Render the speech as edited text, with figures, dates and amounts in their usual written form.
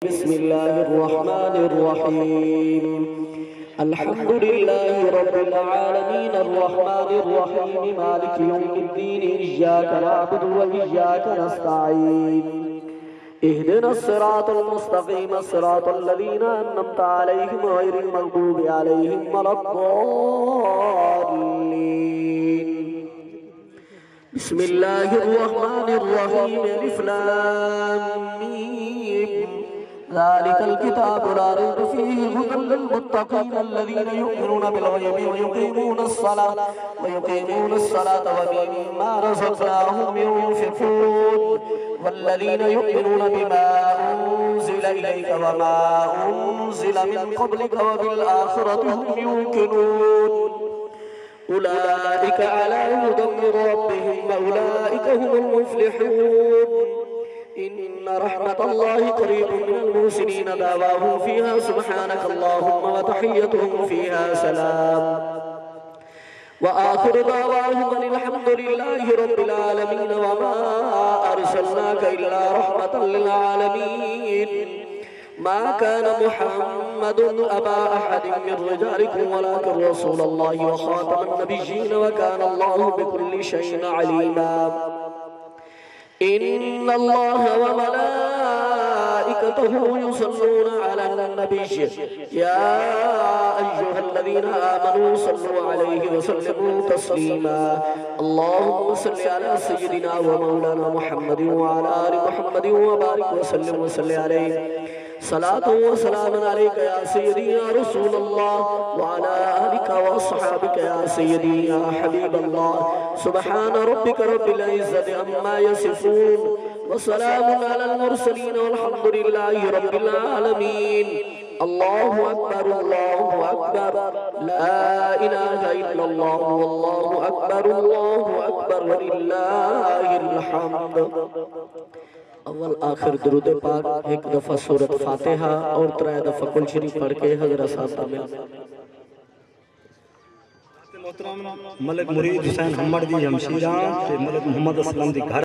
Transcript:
बिस्मिल्लाहिर्रहमानिर्रहीम अल्हम्दुलिल्लाहि रब्बिल आलमीन अर्रहमानिर्रहीम मालिकि यौमिद्दीन इय्याका नअबुदु व इय्याका नस्तईन इहदिनस सिरातल मुस्तकीम सिरातल लज़ीना अन्अमता अलैहिम गैरिल मग़दूबि अलैहिम वलद्दाल्लीन बिस्मिल्लाहिर्रहमानिर्रहीम अलिफ लाम मीम ज़ालिकल किताबु ला रैब फ़ीहि हुदल लिल्मुत्तक़ीन अल्लज़ीना युमिनूना बिल ग़ैबि व युक़ीमूनस सलाता व मिम्मा रज़क़नाहुम युनफ़िक़ून वल्लज़ीना युमिनूना बिमा उन्ज़िला इलैका व मा उन्ज़िला मिन क़ब्लिका व बिल आख़िरति हुम युक़िनून उलाइका अला हुदम मिन रब्बिहिम व उलाइका हुमुल मुफ़्लिहून इन्ना रहमतल्लाहि क़रीबुम मिनल मुहसिनीन दावाहुम फ़ीहा सुब्हानकल्लाहुम्मा व तहिय्यतुहुम फ़ीहा सलाम व आखिरु दावाहुम अनिल हम्दुलिल्लाहि रब्बिल आलमीन व मा अरसलनाका इल्ला रहमतल लिल आलमीन मा कान मुहम्मदुन अबा अहदिन मिन रिजालिकुम वलाकिन रसूलल्लाहि व खातमन नबिय्यीन व कान अल्लाहु बिकुल्लि शैइन अलीमा इन्नल्लाह व मलाइकतहु युसल्लूना अलन नबी या अय्युहल्लज़ीना आमनू सल्लु अलैहि व सल्लिमू तस्लीमा अल्लाहुम्मा सल्लि अला सय्यिदिना व मौलाना मुहम्मदिन व अला आलि मुहम्मदिन व बारिक व सल्लिम व सल्लि अलैहि सलातु व सलामुन अलैका या सय्यदी या रसूलल्लाह व अला आलिका व अस्हाबिका या सय्यदी या हबीबल्लाह सुब्हान रब्बिका रब्बिल इज्जति अम्मा यसिफून व सलामुन अलल मुरसलीन वल्हम्दुलिल्लाहि रब्बिल आलमीन अल्लाहु अकबर ला इलाहा इल्लल्लाह वल्लाहु अकबर वलिल्लाहिल हम्द। अव्वल आखिर दुरूद पाक एक दफा सूरत फातिहा और 3 दफा कुल शरीफ पढ़ के हजरत साहब में मलिक मुरीद हुसैन हम्मद दी जमशीरा ते मलिक मोहम्मद असलम दी घर